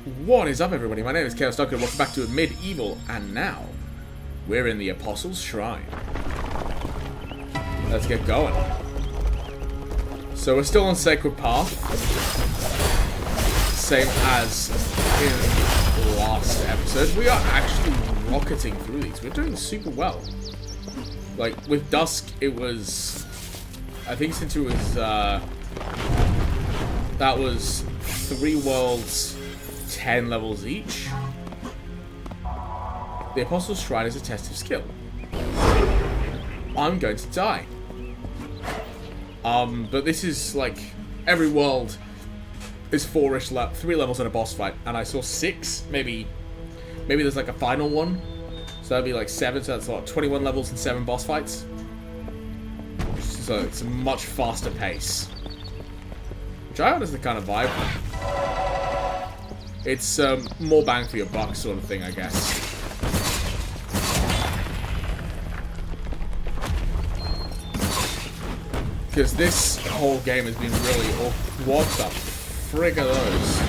What is up, everybody? My name is Chaos Duncan. Welcome back to Medieval, and now we're in the Apostles' Shrine. Let's get going. So we're still on Sacred Path, same as in the last episode. We are actually rocketing through these. We're doing super well. Like with Dusk, it was, I think since it was that was 3 worlds. 10 levels each. The Apostles' Shrine is a test of skill. I'm going to die. But this is like every world is 3 levels in a boss fight, and I saw 6. Maybe there's like a final one, so that'd be like 7. So that's what, 21 levels and 7 boss fights. So it's a much faster pace, which I honestly kind of vibe. It's more bang for your buck sort of thing, I guess. Because this whole game has been really... Oh, what the frig are those?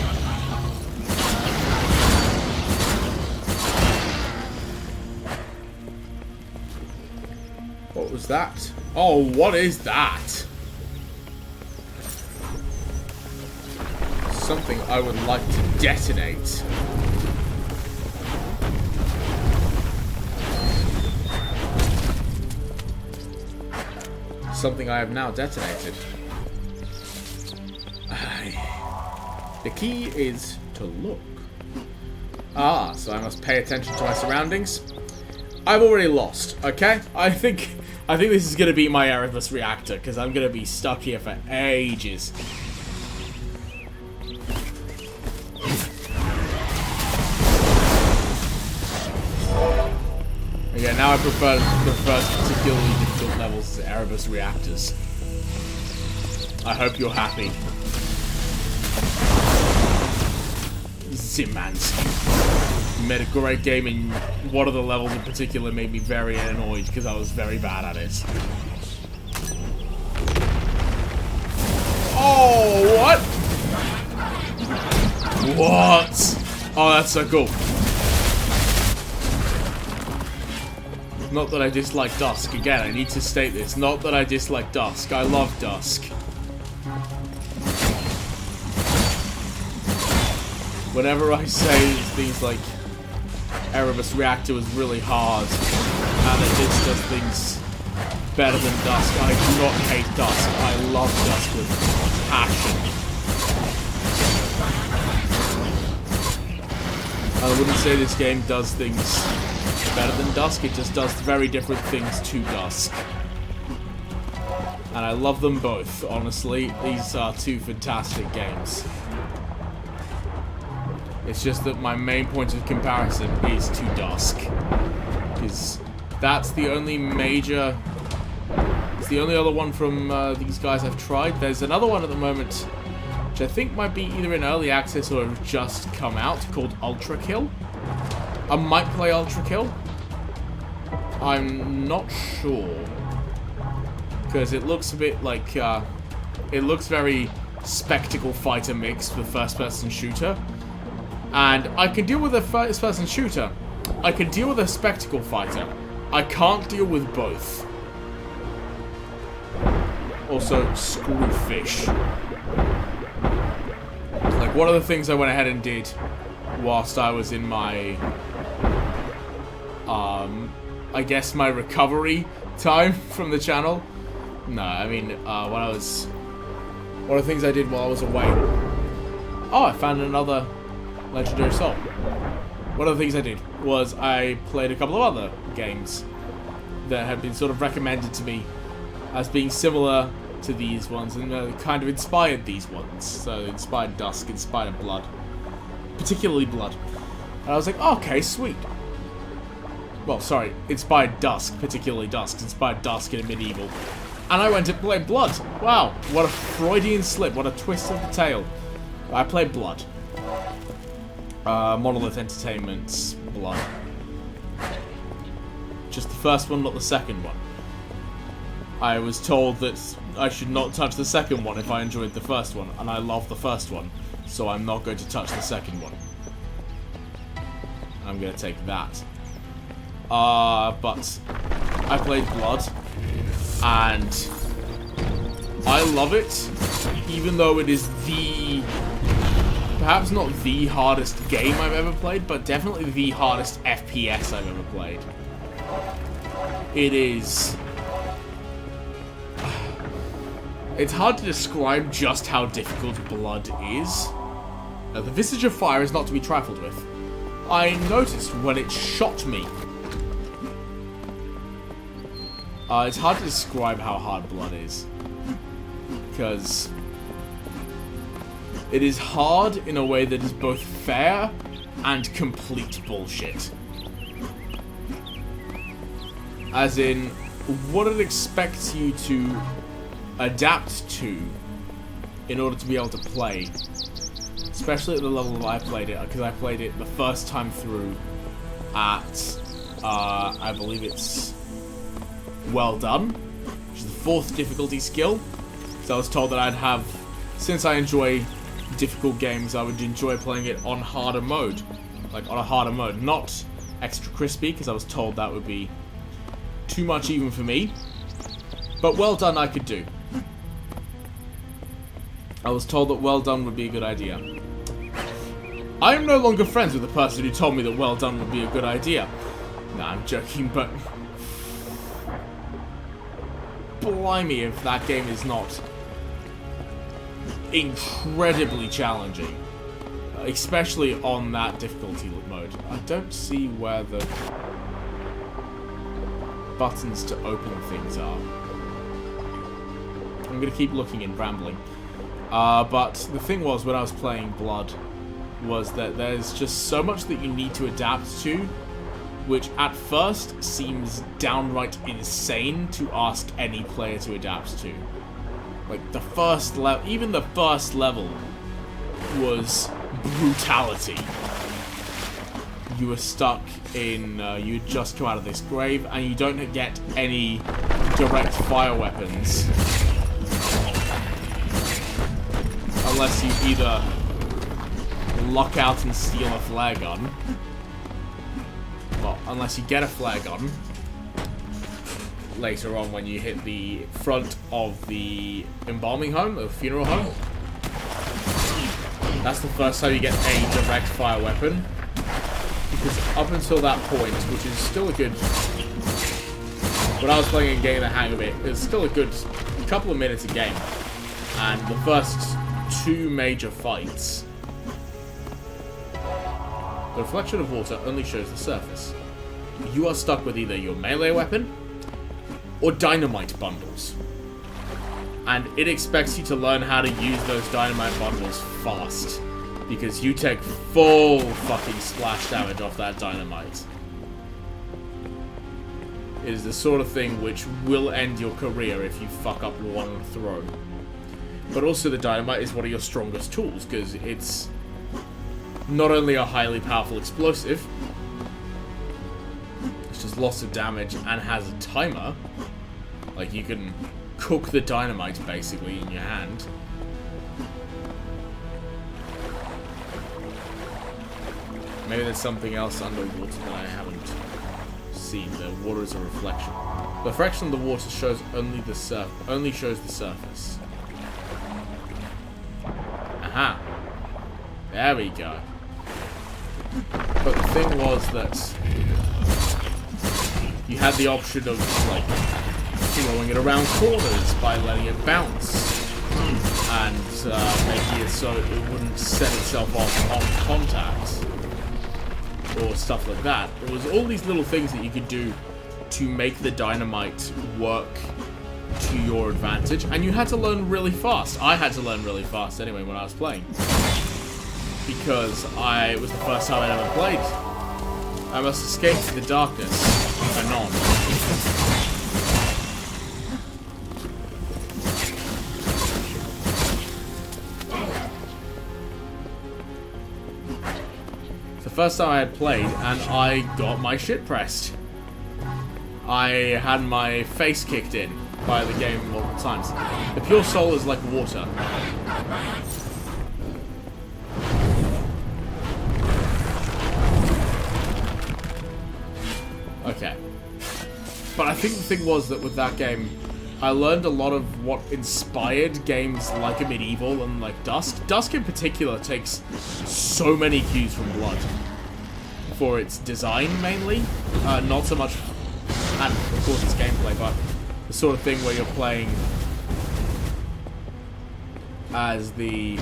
What was that? Oh, what is that? Something I would like to detonate. Something I have now detonated. The key is to look. Ah, so I must pay attention to my surroundings. I've already lost, okay? I think this is gonna be my Erebus reactor, because I'm gonna be stuck here for ages. Yeah, now I prefer the first particularly difficult levels to Erebus reactors. I hope you're happy. Zimmanski made a great game, and one of the levels in particular made me very annoyed because I was very bad at it. Oh, what? What? Oh, that's so cool. Not that I dislike Dusk. Again, I need to state this. Not that I dislike Dusk. I love Dusk. Whenever I say things like Erebus Reactor was really hard and that this does things better than Dusk, I do not hate Dusk. I love Dusk with passion. I wouldn't say this game does things better than Dusk, it just does very different things to Dusk. And I love them both, honestly. These are 2 fantastic games. It's just that my main point of comparison is to Dusk. Because that's the only major... It's the only other one from these guys I've tried. There's another one at the moment, which I think might be either in early access or have just come out, called Ultra Kill. I might play Ultra Kill. I'm not sure. Because it looks a bit like, it looks very spectacle fighter mixed with first-person shooter. And I can deal with a first-person shooter. I can deal with a spectacle fighter. I can't deal with both. Also, screw fish. Like, one of the things I went ahead and did whilst I was in my, I guess my recovery time from the channel. No, I mean, one of the things I did while I was away. Oh, I found another Legendary Soul. One of the things I did was I played a couple of other games that had been sort of recommended to me as being similar to these ones, and kind of inspired these ones. So, inspired Dusk, inspired Blood. Particularly Blood. And I was like, oh, okay, sweet. Well, sorry, inspired Dusk, particularly Dusk, inspired Dusk in a Medieval. And I went to play Blood. Wow, what a Freudian slip, what a twist of the tail. I played Blood. Monolith Entertainment's Blood. Just the first one, not the second one. I was told that I should not touch the second one if I enjoyed the first one, and I love the first one, so I'm not going to touch the second one. I'm gonna take that. But I played Blood, and I love it, even though it is perhaps not the hardest game I've ever played, but definitely the hardest FPS I've ever played. It is... It's hard to describe just how difficult Blood is. Now, the Visage of Fire is not to be trifled with. I noticed when it shot me. It's hard to describe how hard Blood is. Because it is hard in a way that is both fair and complete bullshit. As in, what it expects you to adapt to in order to be able to play. Especially at the level that I played it, because I played it the first time through at, I believe it's Well Done, which is the 4th difficulty skill. So I was told that I'd have, since I enjoy difficult games, I would enjoy playing it on harder mode. Like, on a harder mode. Not extra crispy, because I was told that would be too much even for me. But Well Done I could do. I was told that Well Done would be a good idea. I am no longer friends with the person who told me that Well Done would be a good idea. Nah, I'm joking, but... Blimey if that game is not incredibly challenging. Especially on that difficulty mode. I don't see where the buttons to open things are. I'm gonna keep looking and rambling. But the thing was, when I was playing Blood, was that there's just so much that you need to adapt to, which at first seems downright insane to ask any player to adapt to. Like, the first level, even the first level was brutality. You were stuck in, you just come out of this grave, and you don't get any direct fire weapons. Unless you either luck out and steal a flare gun. Well, unless you get a flare gun later on when you hit the front of the embalming home, or funeral home. That's the first time you get a direct fire weapon. Because up until that point, which is still a good... When I was playing and getting the hang of it, it was still a good couple of minutes a game. And the first 2 major fights, the reflection of water only shows the surface. You are stuck with either your melee weapon or dynamite bundles. And it expects you to learn how to use those dynamite bundles fast, because you take full fucking splash damage off that dynamite. It is the sort of thing which will end your career if you fuck up one throw. But also the dynamite is one of your strongest tools, because it's not only a highly powerful explosive, which does lots of damage and has a timer. Like, you can cook the dynamite basically in your hand. Maybe there's something else underwater that I haven't seen. The water is a reflection. The reflection of the water shows only shows the surface. Aha. There we go. But the thing was that you had the option of, like, throwing it around corners by letting it bounce and making it so it wouldn't set itself off on contact or stuff like that. It was all these little things that you could do to make the dynamite work to your advantage, and you had to learn really fast. I had to learn really fast anyway when I was playing, because it was the first time I'd ever played. I must escape to the darkness. Anon. It's the first time I had played, and I got my shit pressed. I had my face kicked in by the game multiple times. The pure soul is like water. But I think the thing was that with that game, I learned a lot of what inspired games like a Medieval and like Dusk. Dusk in particular takes so many cues from Blood for its design mainly, not so much, and of course its gameplay, but the sort of thing where you're playing as the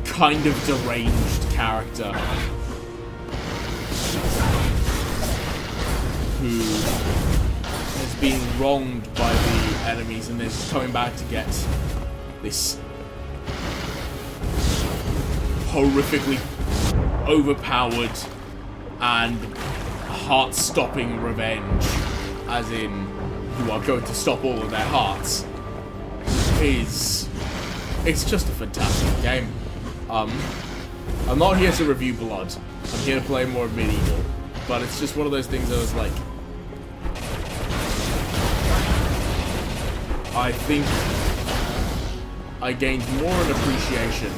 kind of deranged character who has been wronged by the enemies and is coming back to get this horrifically overpowered and heart-stopping revenge, as in you are going to stop all of their hearts. It's just a fantastic game. I'm not here to review Blood. I'm here to play more Medieval. But it's just one of those things that was like, I think I gained more an appreciation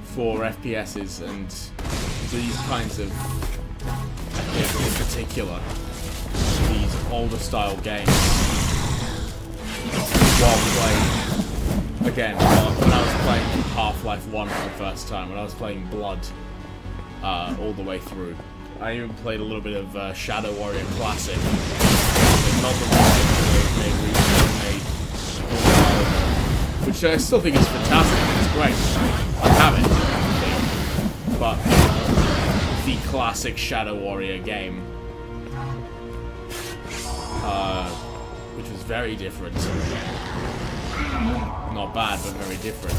for FPSs and these kinds of, in particular, these older style games while playing, again, when I was playing Half-Life 1 for the first time, when I was playing Blood all the way through. I even played a little bit of Shadow Warrior Classic. Not the remake, which I still think is fantastic. It's great. I have it. But the classic Shadow Warrior game, which was very different. Not bad, but very different.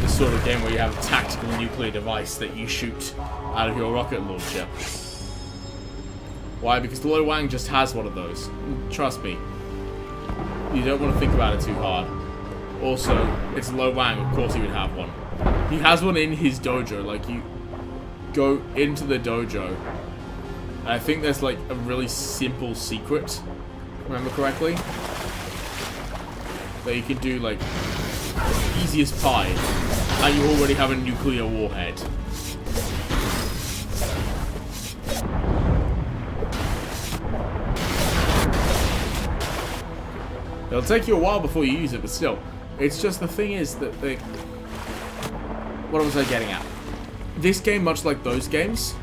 The sort of game where you have a tactical nuclear device that you shoot out of your rocket launcher. Why? Because the Lo Wang just has one of those. Trust me. You don't want to think about it too hard. Also, it's Lo Wang, of course he would have one. He has one in his dojo. Like, you go into the dojo, and I think there's like a really simple secret, remember correctly, that you can do like easy as pie, and you already have a nuclear warhead. It'll take you a while before you use it, but still. It's just the thing is that they... What was I getting at? This game, much like those games,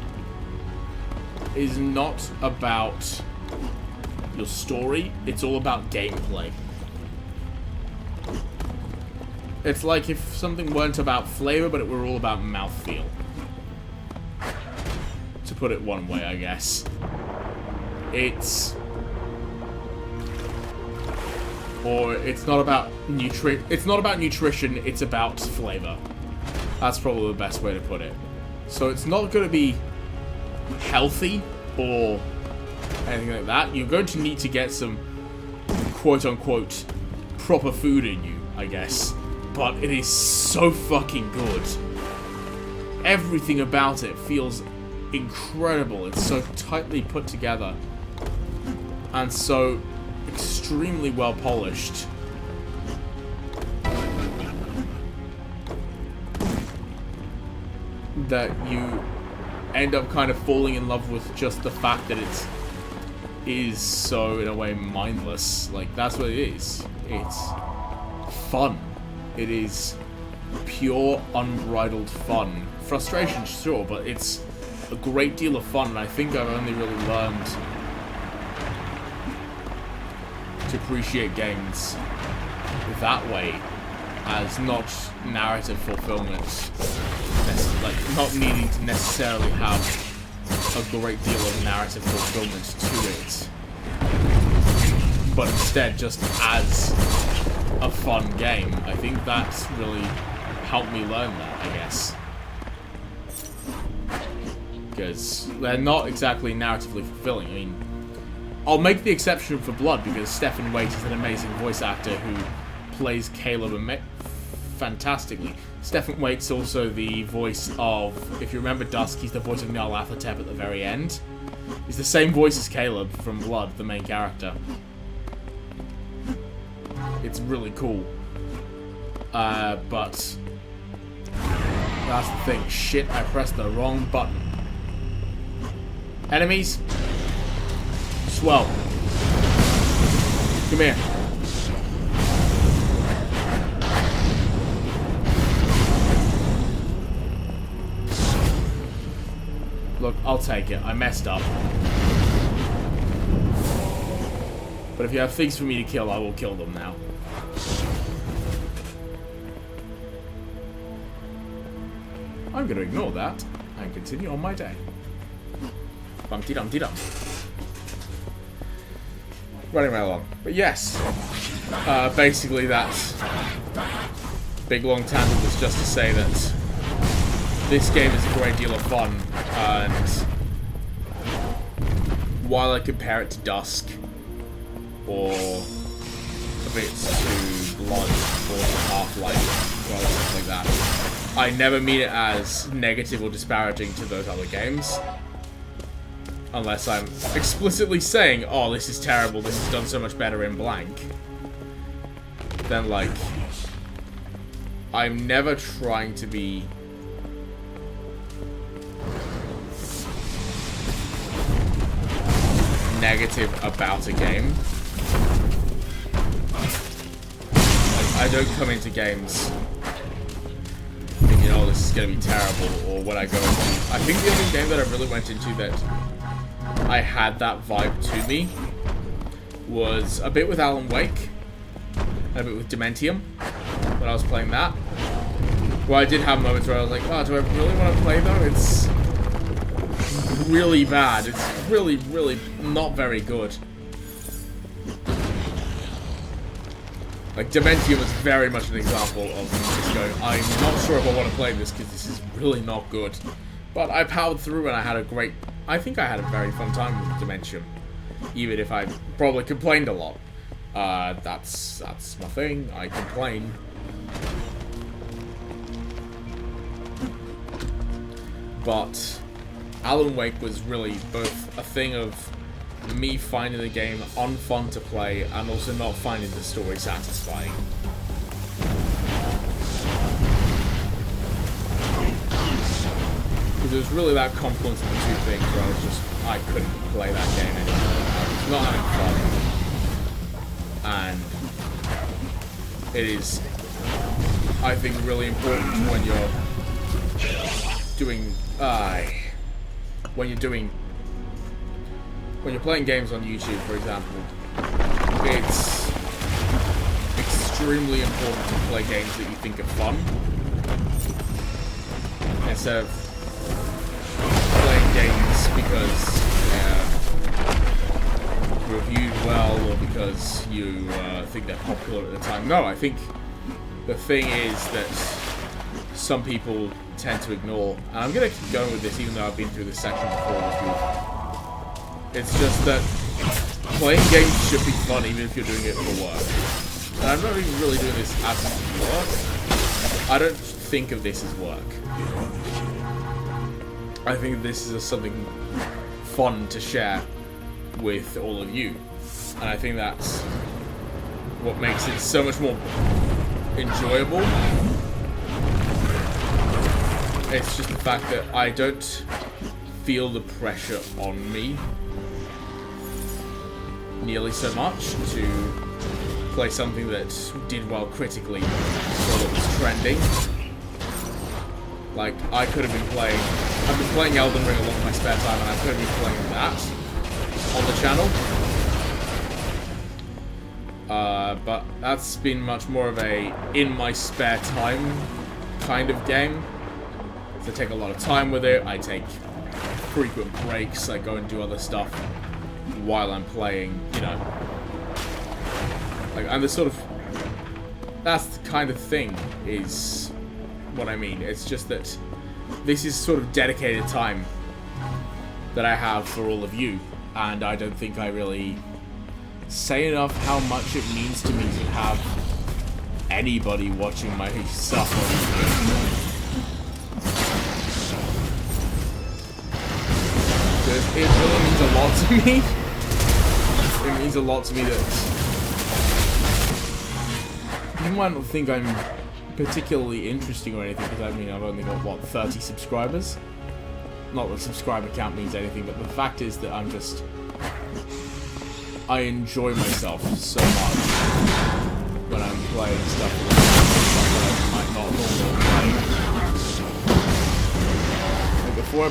is not about your story. It's all about gameplay. It's like if something weren't about flavor, but it were all about mouthfeel. To put it one way, I guess. It's not about nutrition, it's about flavor. That's probably the best way to put it. So it's not going to be healthy or anything like that. You're going to need to get some quote-unquote proper food in you, I guess. But it is so fucking good. Everything about it feels incredible. It's so tightly put together. And so extremely well polished. That you end up kind of falling in love with just the fact that it is so, in a way, mindless. Like, that's what it is. It's fun. It is pure, unbridled fun. Frustration, sure, but it's a great deal of fun, and I think I've only really learned to appreciate games that way, as not narrative fulfillment, like not needing to necessarily have a great deal of narrative fulfillment to it, but instead just as a fun game. I think that's really helped me learn that, I guess. Because they're not exactly narratively fulfilling. I mean, I'll make the exception for Blood because Stephen Waite is an amazing voice actor who plays Caleb fantastically. Stephen Waite's also the voice of, if you remember Dusk, he's the voice of Nyarlathotep at the very end. He's the same voice as Caleb from Blood, the main character. It's really cool. But that's the thing. Shit, I pressed the wrong button. Enemies. Swell. Come here. Look, I'll take it. I messed up. But if you have things for me to kill, I will kill them now. I'm going to ignore that and continue on my day. Bum-de-dum-de-dum. Running right along. But yes, basically that big long tangent was just to say that this game is a great deal of fun, and while I compare it to Dusk, or a bit to Blood, or to Half-Life, or something like that, I never mean it as negative or disparaging to those other games. Unless I'm explicitly saying, oh, this is terrible, this is done so much better in blank. Then, like, I'm never trying to be negative about a game. Like, I don't come into games thinking, oh, this is going to be terrible, or when I go into... I think the only game that I really went into that I had that vibe to me was a bit with Alan Wake, and a bit with Dementium, when I was playing that. Where I did have moments where I was like, oh, do I really want to play though? It's really bad. It's really, really not very good. Like, Dementium was very much an example of me just going, I'm not sure if I want to play this because this is really not good. But I powered through and I had a great... I think I had a very fun time with Dementium. Even if I probably complained a lot. That's my thing. I complain. But Alan Wake was really both a thing of me finding the game unfun to play and also not finding the story satisfying. Because it was really that confluence of the two things where I couldn't play that game anymore. I was not having fun. And it is, I think, really important when you're doing, when you're playing games on YouTube, for example, it's extremely important to play games that you think are fun. Instead of playing games because they're reviewed well or because you think they're popular at the time. No, I think the thing is that some people tend to ignore, and I'm going to keep going with this even though I've been through this section before with you. It's just that playing games should be fun even if you're doing it for work. And I'm not even really doing this as work. I don't think of this as work. I think this is something fun to share with all of you. And I think that's what makes it so much more enjoyable. It's just the fact that I don't feel the pressure on me nearly so much to play something that did well critically or that was trending. Like, I've been playing Elden Ring a lot in my spare time, and I could have been playing that on the channel. But that's been much more of a in my spare time kind of game. So I take a lot of time with it, I take frequent breaks, I go and do other stuff while I'm playing, you know. Like, and the sort of, that's the kind of thing is what I mean. It's just that this is sort of dedicated time that I have for all of you, and I don't think I really say enough how much it means to me to have anybody watching my stuff on YouTube. It really means a lot to me. It means a lot to me that you might not think I'm particularly interesting or anything, because I mean, I've only got, what, 30 subscribers? not that subscriber count means anything, but the fact is that I enjoy myself so much when I'm playing stuff that I might not normally play.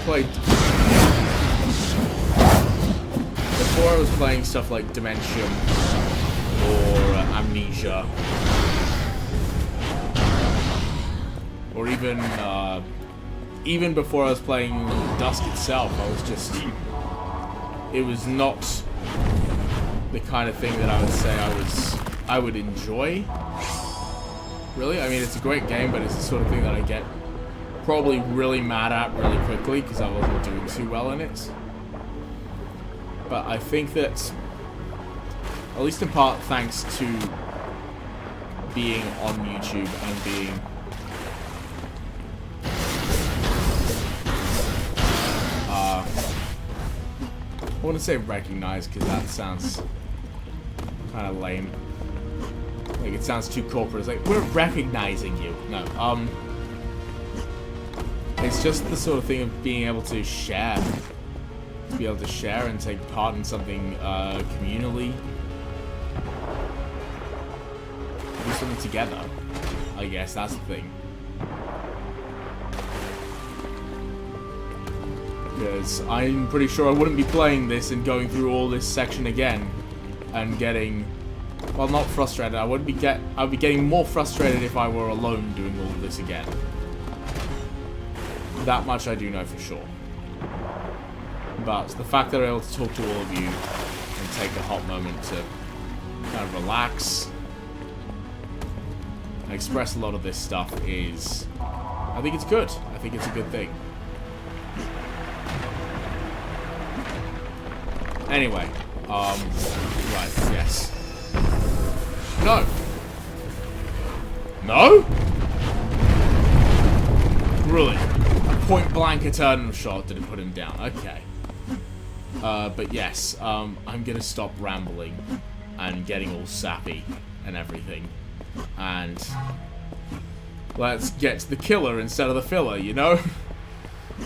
Like before I was playing stuff like Dimension or Amnesia, or even before I was playing Dusk itself, it was not the kind of thing that I would say I would enjoy. Really, I mean, it's a great game, but it's the sort of thing that I get probably really mad at really quickly because I wasn't doing too well in it. But I think that, at least in part thanks to being on YouTube and being I want to say recognized because that sounds kind of lame. Like, it sounds too corporate. It's like, we're recognizing you. No, it's just the sort of thing of being able to share. To be able to share and take part in something communally. Do something together. I guess that's the thing. Because I'm pretty sure I wouldn't be playing this and going through all this section again and getting, well, not frustrated. I'd be getting more frustrated if I were alone doing all of this again. That much I do know for sure. But the fact that I'm able to talk to all of you and take a hot moment to kind of relax and express a lot of this stuff is, I think it's good. I think it's a good thing. Anyway, right, yes. No! No? Really? A point-blank eternal shot didn't put him down. Okay. But yes, I'm gonna stop rambling and getting all sappy and everything. And let's get to the killer instead of the filler, you know?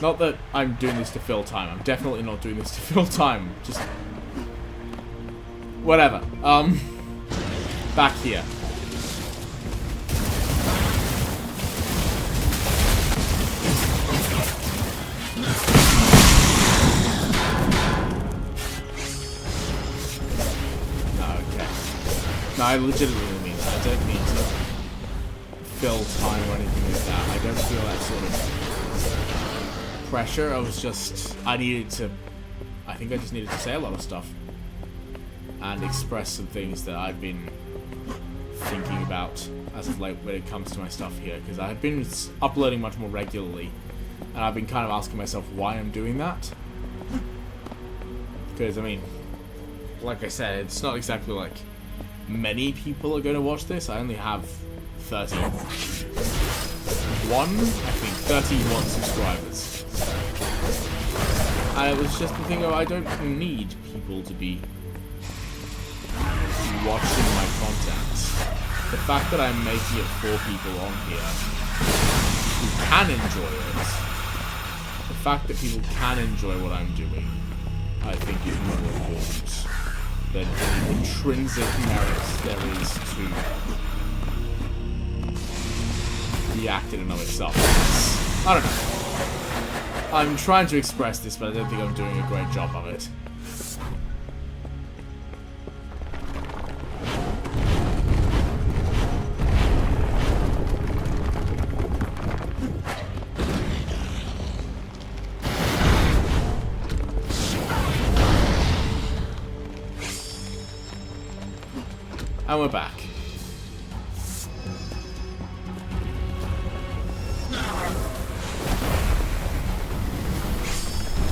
Not that I'm doing this to fill time. I'm definitely not doing this to fill time. Just whatever. Back here. Okay. No, I legitimately mean that. I don't mean to fill time or anything like that. I don't feel that sort of pressure. I think I just needed to say a lot of stuff and express some things that I've been thinking about as of late when it comes to my stuff here, because I've been uploading much more regularly and I've been kind of asking myself why I'm doing that, because I mean, like I said, it's not exactly like many people are going to watch this. I only have 31 subscribers. And it was just the thing of, I don't need people to be watching my content. The fact that I'm making it for people on here who can enjoy it, the fact that people can enjoy what I'm doing, I think is more important than the intrinsic merits there is to the act in and of itself. I don't know. I'm trying to express this, but I don't think I'm doing a great job of it. And we're back.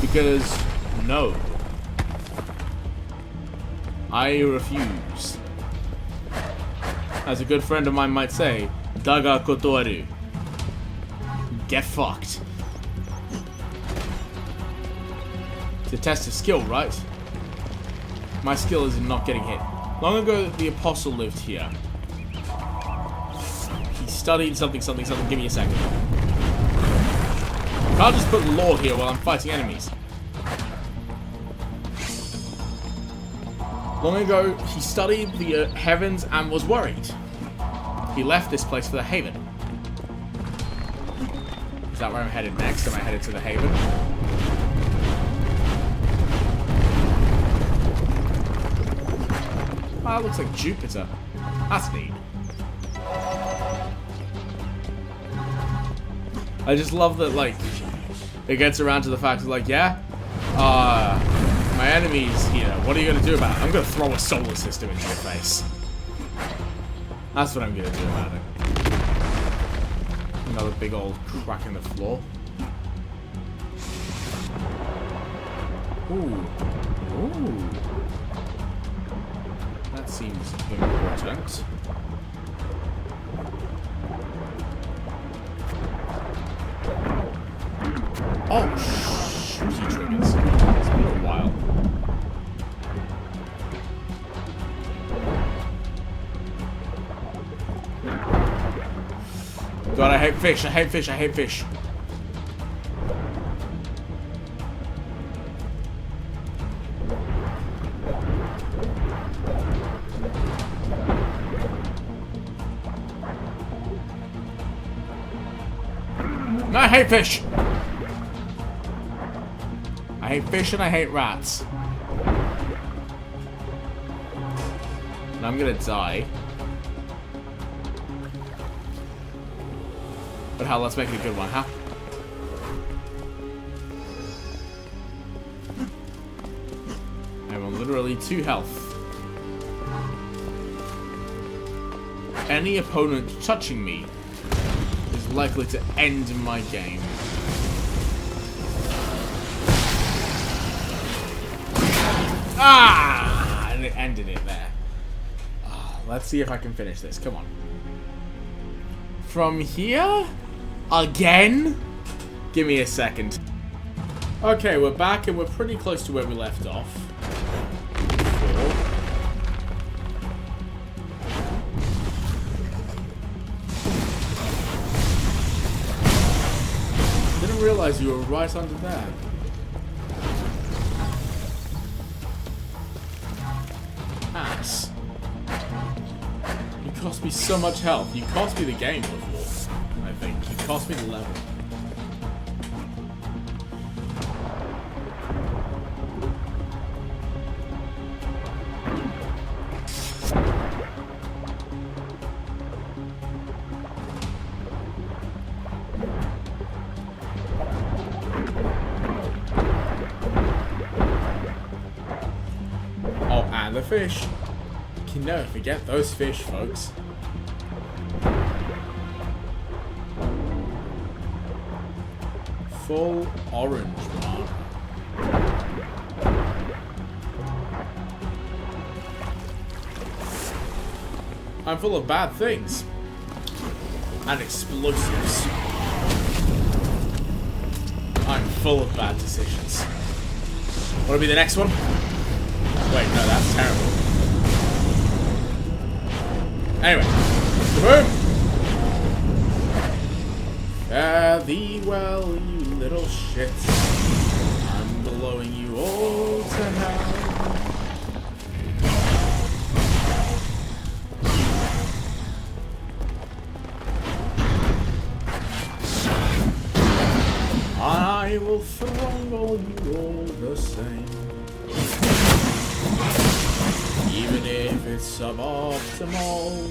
Because, no. I refuse. As a good friend of mine might say, Daga kotoru. Get fucked. It's a test of skill, right? My skill is in not getting hit. Long ago, the Apostle lived here. He studied something. Give me a second. Can't just put law here while I'm fighting enemies. Long ago, he studied the heavens and was worried. He left this place for the Haven. Is that where I'm headed next? Am I headed to the Haven? Oh, it looks like Jupiter. That's neat. I just love that, like, it gets around to the fact of, like, yeah, my enemy's here. What are you going to do about it? I'm going to throw a solar system into your face. That's what I'm going to do about it. Another big old crack in the floor. Ooh. Ooh. That seems important. Oh, shooty triggers. It's been a while. God, I hate fish. I hate fish. I hate fish. No, I hate fish. I hate fish and I hate rats. And I'm gonna die. But hell, let's make it a good one, huh? I'm on literally 2 health. Any opponent touching me is likely to end my game. Ah! And it ended it there. Oh, let's see if I can finish this. Come on. From here? Again? Give me a second. Okay, we're back and we're pretty close to where we left off. Didn't realize you were right under there. Ass. You cost me so much health. You cost me the game before, I think. You cost me the level. Oh, and the fish. You can never forget those fish, folks. Full orange mark. I'm full of bad things. And explosives. I'm full of bad decisions. Wanna be the next one? Wait, no, that's terrible. Anyway. Boom! Fare thee well, you little shit. I'm blowing you all to hell. I will throttle you all the same. Even if it's suboptimal.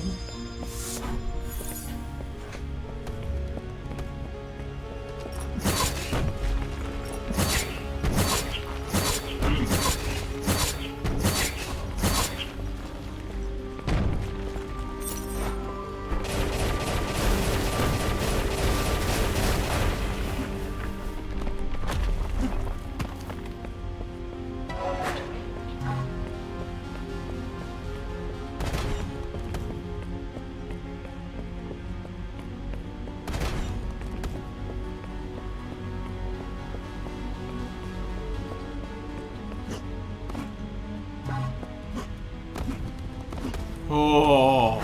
Oh.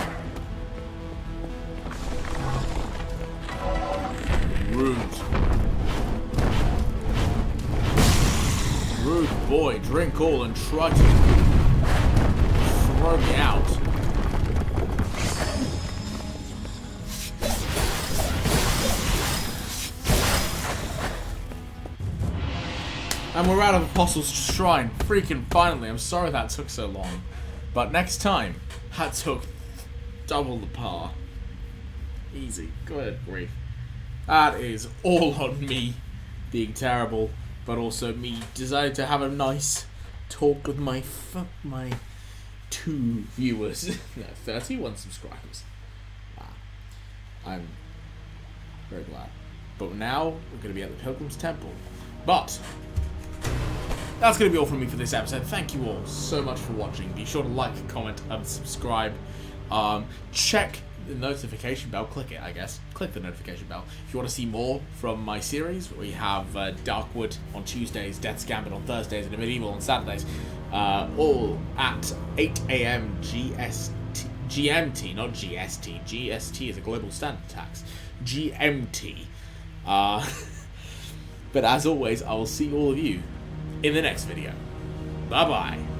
Rude. boy, drink all and try to throw me out. And we're out of Apostles' Shrine. Freaking finally. I'm sorry that took so long. But next time, that took double the power. Easy. Good grief. That is all on me being terrible, but also me deciding to have a nice talk with my 2 viewers. No, 31 subscribers. Wow. I'm very glad. But now, we're going to be at the Pilgrim's Temple. But that's going to be all from me for this episode. Thank you all so much for watching. Be sure to like, comment, and subscribe. Check the notification bell. Click it, I guess. Click the notification bell. If you want to see more from my series, we have Darkwood on Tuesdays, Death's Gambit on Thursdays, and Medieval on Saturdays. All at 8 AM GMT, not GST. GST is a global standard tax. GMT. But as always, I will see all of you in the next video. Bye-bye.